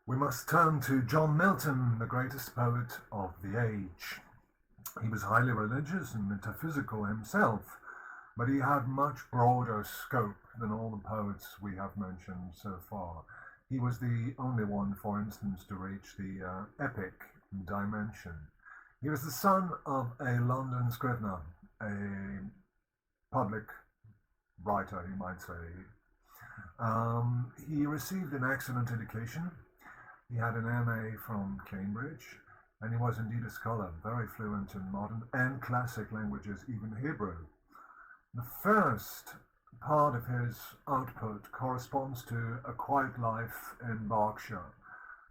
We must turn to John Milton, the greatest poet of the age. He was highly religious and metaphysical himself, but he had much broader scope than all the poets we have mentioned so far. He was the only one, for instance, to reach the epic dimension. He was the son of a London scrivener, a public writer, you might say. He received an excellent education. He had an MA from Cambridge, and he was indeed a scholar, very fluent in modern and classic languages, even Hebrew. The first part of his output corresponds to A Quiet Life in Berkshire,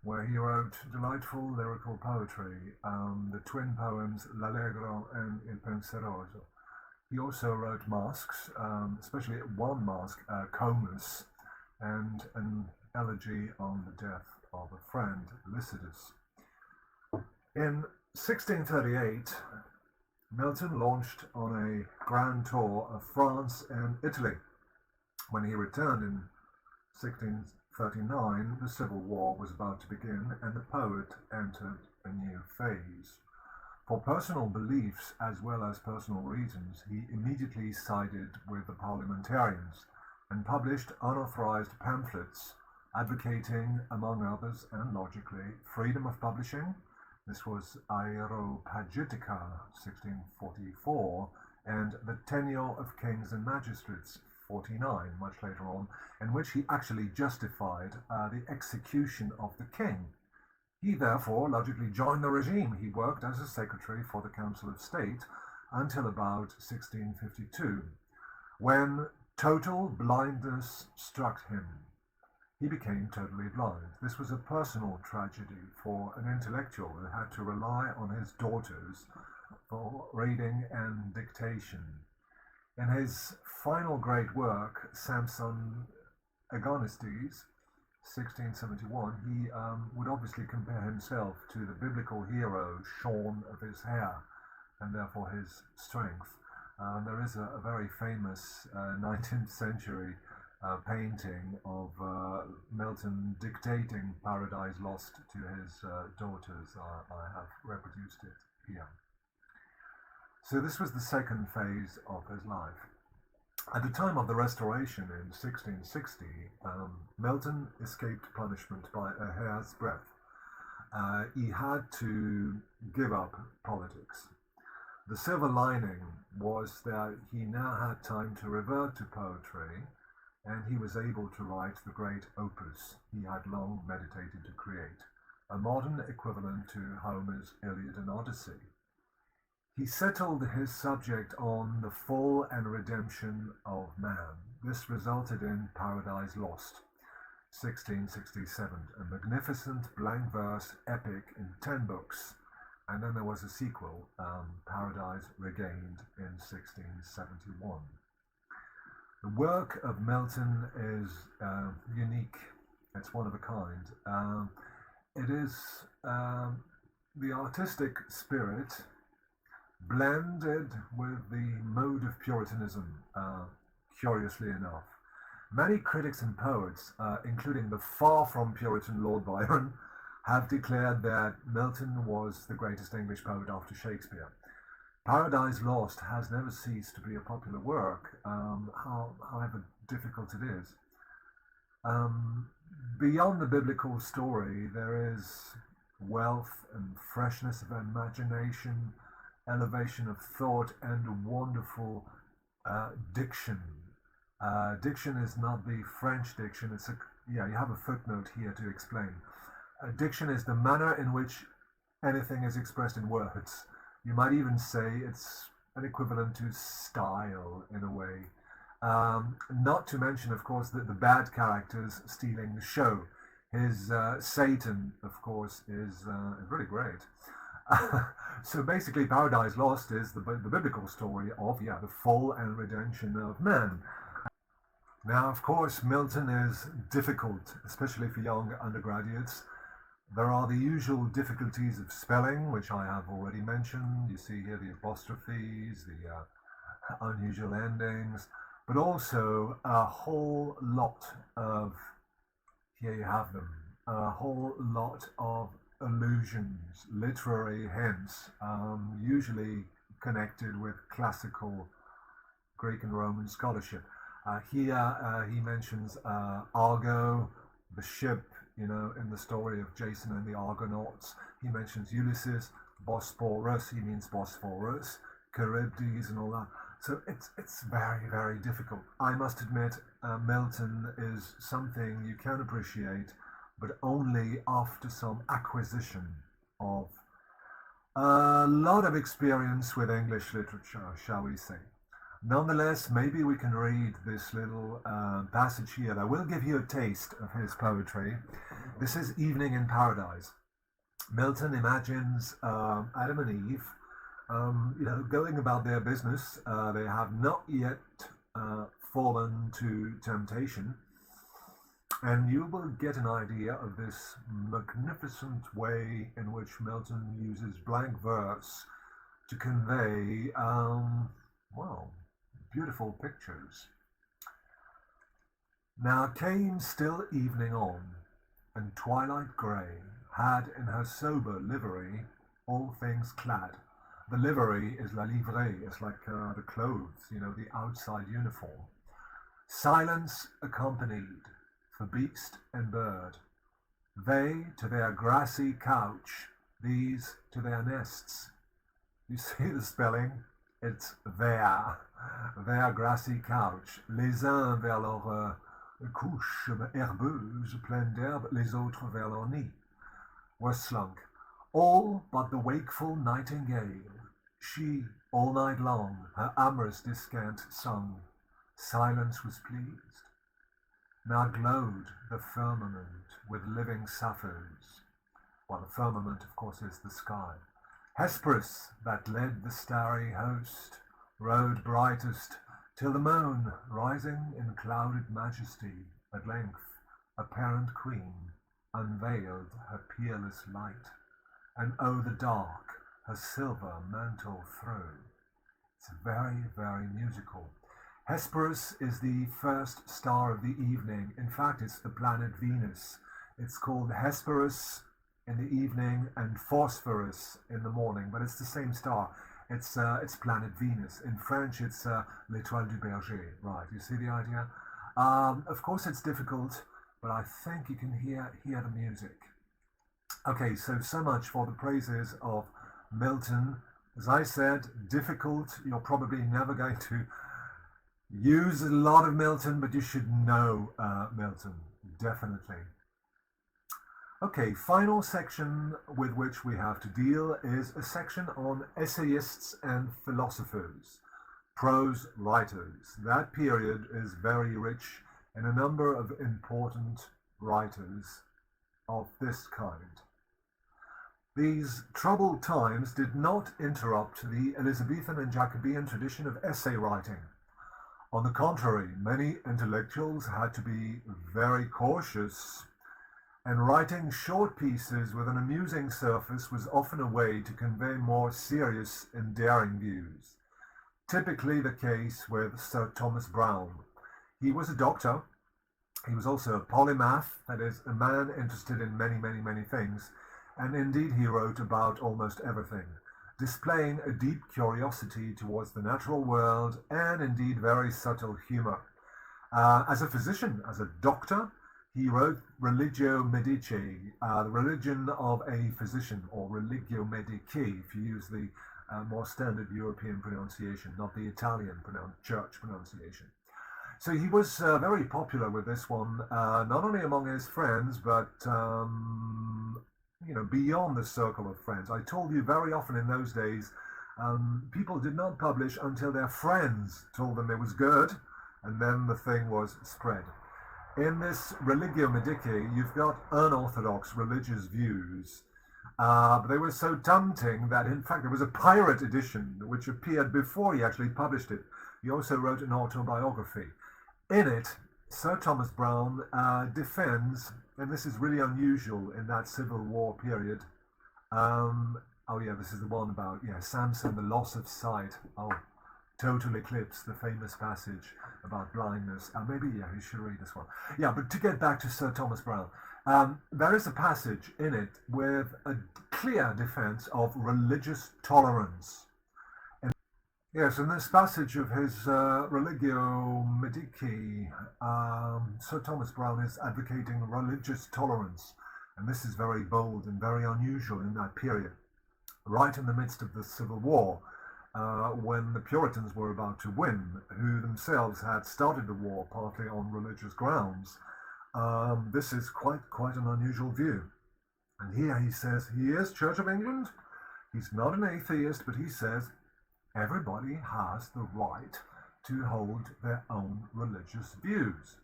where he wrote delightful lyrical poetry, the twin poems L'Allegro and Il Penseroso. He also wrote masques, especially one masque, Comus, and an elegy on the death of a friend, Lycidas. In 1638, Milton launched on a grand tour of France and Italy. When he returned in 1639, the Civil War was about to begin, and the poet entered a new phase. For personal beliefs as well as personal reasons, he immediately sided with the parliamentarians and published unauthorized pamphlets advocating, among others, and logically, freedom of publishing. This was Aeropagitica, 1644, and the tenure of kings and magistrates, 49, much later on, in which he actually justified the execution of the king. He therefore logically joined the regime. He worked as a secretary for the Council of State until about 1652, when total blindness struck him. He became totally blind. This was a personal tragedy for an intellectual who had to rely on his daughters for reading and dictation. In his final great work, Samson Agonistes, 1671, he would obviously compare himself to the biblical hero shorn of his hair, and therefore his strength. There is a very famous 19th century painting of Milton dictating Paradise Lost to his daughters. I have reproduced it here. So this was the second phase of his life. At the time of the Restoration in 1660, Milton escaped punishment by a hair's breadth. He had to give up politics. The silver lining was that he now had time to revert to poetry, and he was able to write the great opus he had long meditated to create, a modern equivalent to Homer's Iliad and Odyssey. He settled his subject on the fall and redemption of man. This resulted in Paradise Lost, 1667, a magnificent blank verse epic in 10 books, and then there was a sequel, Paradise Regained, in 1671. The work of Milton is unique. It's one of a kind. It is the artistic spirit blended with the mode of Puritanism, curiously enough. Many critics and poets, including the far from Puritan Lord Byron, have declared that Milton was the greatest English poet after Shakespeare. Paradise Lost has never ceased to be a popular work, however difficult it is. Beyond the biblical story, there is wealth and freshness of imagination, elevation of thought, and wonderful diction. Diction is not the French diction. You have a footnote here to explain. Diction is the manner in which anything is expressed in words. You might even say it's an equivalent to style in a way. Not to mention, of course, that the bad characters stealing the show. His Satan, of course, is really great. So basically, Paradise Lost is the biblical story of the fall and redemption of man. Now, of course, Milton is difficult, especially for young undergraduates. There are the usual difficulties of spelling, which I have already mentioned. You see here the apostrophes, the unusual endings, but also a whole lot of, here you have them, a whole lot of allusions, literary hints, usually connected with classical Greek and Roman scholarship. Here he mentions Argo, the ship, in the story of Jason and the Argonauts. He mentions Ulysses, Bosporus, he means Bosphorus, Charybdis, and all that. So it's very, very difficult. I must admit, Milton is something you can appreciate, but only after some acquisition of a lot of experience with English literature, shall we say. Nonetheless, maybe we can read this little passage here that will give you a taste of his poetry. This is Evening in Paradise. Milton imagines Adam and Eve, going about their business. They have not yet fallen to temptation. And you will get an idea of this magnificent way in which Milton uses blank verse to convey, beautiful pictures. Now came still evening on, and twilight grey had in her sober livery all things clad. The livery is la livrée, it's like the clothes, the outside uniform. Silence accompanied for beast and bird. They to their grassy couch, these to their nests. You see the spelling? It's their grassy couch. Les uns vers leur couche herbeuse pleine d'herbe, les autres vers leur nid, were slunk. All but the wakeful nightingale. She, all night long, her amorous descant sung. Silence was pleased. Now glowed the firmament with living sapphires. Well, the firmament, of course, is the sky. Hesperus, that led the starry host, rode brightest, till the moon, rising in clouded majesty, at length, apparent queen, unveiled her peerless light, and o'er the dark her silver mantle threw. It's very, very musical. Hesperus is the first star of the evening. In fact, it's the planet Venus. It's called Hesperus in the evening and Phosphorus in the morning, but it's the same star. It's planet Venus. In French, it's l'étoile du berger. Right, you see the idea? Of course, it's difficult, but I think you can hear the music. Okay, so much for the praises of Milton. As I said, difficult. You're probably never going to use a lot of Milton, but you should know Milton, definitely. Okay, final section with which we have to deal is a section on essayists and philosophers, prose writers. That period is very rich in a number of important writers of this kind. These troubled times did not interrupt the Elizabethan and Jacobean tradition of essay writing. On the contrary, many intellectuals had to be very cautious, and writing short pieces with an amusing surface was often a way to convey more serious and daring views. Typically the case with Sir Thomas Browne. He was a doctor. He was also a polymath, that is, a man interested in many, many, many things, and indeed he wrote about almost everything, displaying a deep curiosity towards the natural world and indeed very subtle humor. As a physician, as a doctor, he wrote Religio Medici, the religion of a physician, or Religio Medici, if you use the more standard European pronunciation, not the Italian church pronunciation. So he was very popular with this one, not only among his friends, but beyond the circle of friends. I told you very often in those days, people did not publish until their friends told them it was good, and then the thing was spread. In this Religio Medici, you've got unorthodox religious views, but they were so tempting that, in fact, there was a pirate edition which appeared before he actually published it. He also wrote an autobiography. In it, Sir Thomas Browne defends, and this is really unusual in that Civil War period. This is the one about Samson, the loss of sight. Total eclipse, the famous passage about blindness. Maybe you should read this one. Yeah, but to get back to Sir Thomas Browne, There is a passage in it with a clear defense of religious tolerance. Yes, in this passage of his Religio Medici, Sir Thomas Browne is advocating religious tolerance, and this is very bold and very unusual in that period, right in the midst of the Civil War, when the Puritans were about to win, who themselves had started the war partly on religious grounds. This is quite an unusual view. And here he says he is Church of England. He's not an atheist, but he says everybody has the right to hold their own religious views.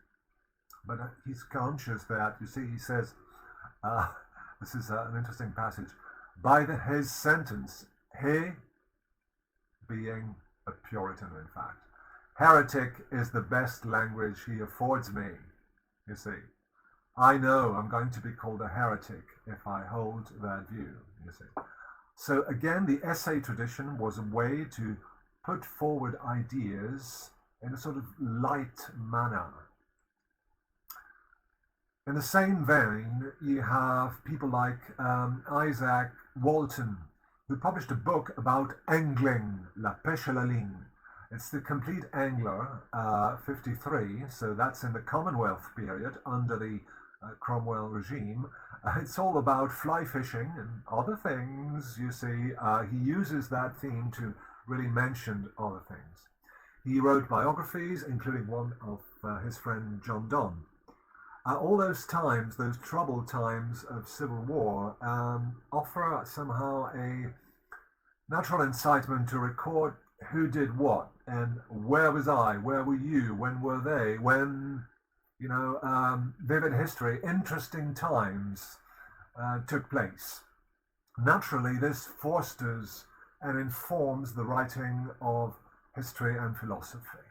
But he's conscious that, you see, he says, this is an interesting passage, by his sentence, he, being a Puritan in fact, heretic is the best language he affords me, you see. I know I'm going to be called a heretic if I hold that view, you see. So again, the essay tradition was a way to put forward ideas in a sort of light manner. In the same vein, you have people like Isaac Walton, who published a book about angling, La Pêche à la Ligne. It's the Complete Angler, 53, so that's in the Commonwealth period under the Cromwell regime. It's all about fly fishing and other things, you see. He uses that theme to really mention other things. He wrote biographies, including one of his friend John Donne. All those times, those troubled times of civil war, offer somehow a natural incitement to record who did what and where was I, where were you, when were they, when, vivid history, interesting times took place. Naturally, this fosters and informs the writing of history and philosophy.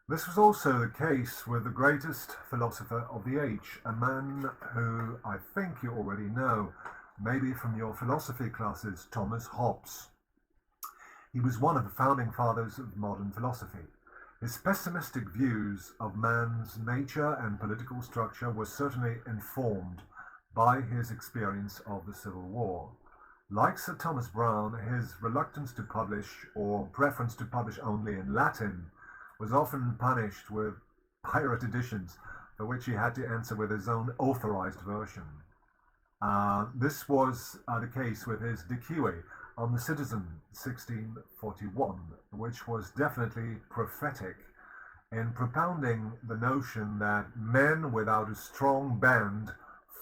This was also the case with the greatest philosopher of the age, a man who I think you already know, maybe from your philosophy classes, Thomas Hobbes. He was one of the founding fathers of modern philosophy. His pessimistic views of man's nature and political structure were certainly informed by his experience of the Civil War. Like Sir Thomas Browne, his reluctance to publish, or preference to publish only in Latin, was often punished with pirate editions, for which he had to answer with his own authorized version. This was the case with his De Cue on the Citizen, 1641, which was definitely prophetic in propounding the notion that men without a strong band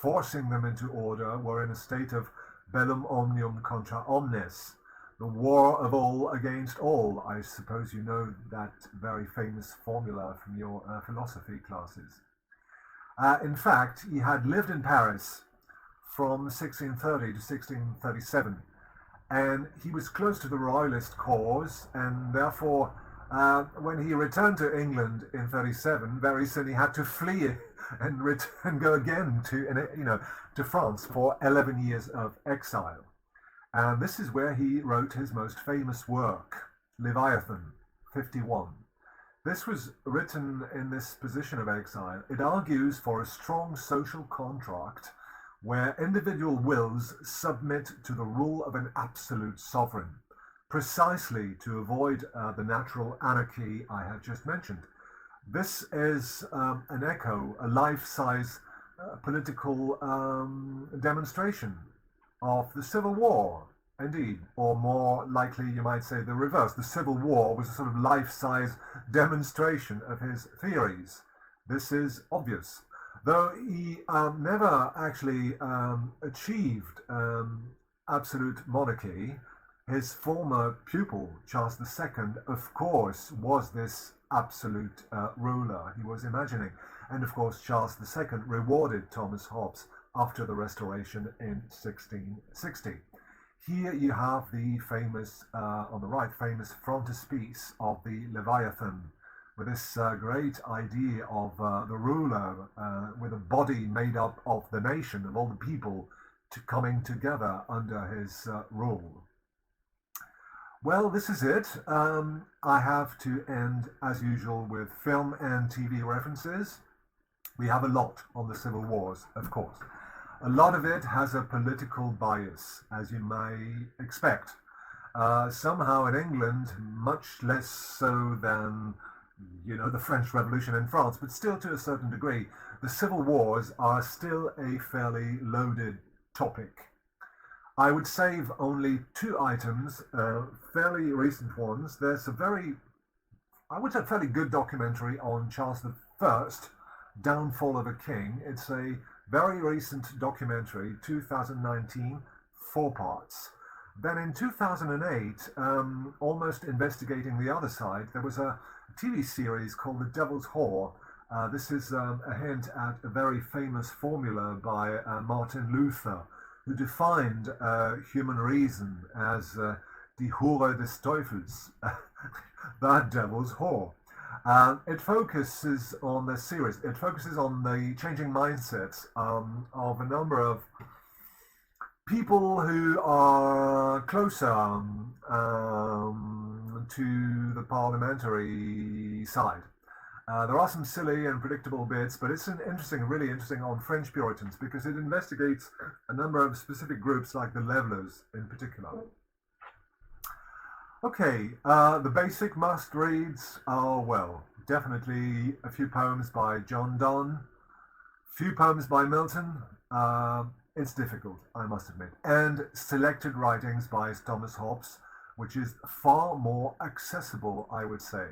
forcing them into order were in a state of bellum omnium contra omnes, the war of all against all. I suppose you know that very famous formula from your philosophy classes. In fact, he had lived in Paris from 1630 to 1637, and he was close to the royalist cause, and therefore when he returned to England in 37, very soon he had to flee and go again to France for 11 years of exile. And this is where he wrote his most famous work, Leviathan, 51. This was written in this position of exile. It argues for a strong social contract where individual wills submit to the rule of an absolute sovereign, precisely to avoid the natural anarchy I have just mentioned. This is an echo, a life-size political demonstration of the Civil War, indeed, or more likely you might say the reverse. The Civil War was a sort of life-size demonstration of his theories. This is obvious. Though he never actually achieved absolute monarchy, his former pupil, Charles II, of course, was this absolute ruler he was imagining. And of course, Charles II rewarded Thomas Hobbes after the Restoration in 1660. Here you have the famous, on the right, famous frontispiece of the Leviathan, with this great idea of the ruler with a body made up of the nation, of all the people coming together under his rule. Well, this is it. I have to end, as usual, with film and TV references. We have a lot on the civil wars, of course. A lot of it has a political bias, as you may expect. Somehow in England, much less so than the French Revolution in France, but still to a certain degree, the civil wars are still a fairly loaded topic. I would save only two items, fairly recent ones. There's a fairly good documentary on Charles I, Downfall of a King. It's a very recent documentary, 2019, 4 parts. Then in 2008, almost investigating the other side, there was a TV series called The Devil's Whore. This is a hint at a very famous formula by Martin Luther, who defined human reason as die Hure des Teufels, the devil's whore. It focuses on the changing mindsets of a number of people who are closer to the parliamentary side. There are some silly and predictable bits, but it's really interesting on French Puritans because it investigates a number of specific groups like the Levelers in particular. Okay, the basic must-reads are, well, definitely a few poems by John Donne, few poems by Milton. It's difficult, I must admit, and selected writings by Thomas Hobbes, which is far more accessible, I would say.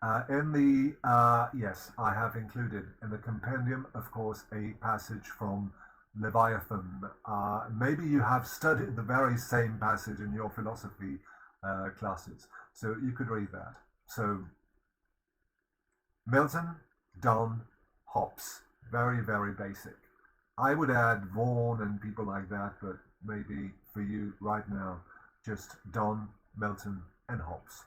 Yes, I have included in the compendium, of course, a passage from Leviathan. Maybe you have studied the very same passage in your philosophy classes, so you could read that. So, Milton, Donne, Hobbes, very, very basic. I would add Vaughan and people like that, but maybe for you right now, just Donne, Milton, and Hobbes.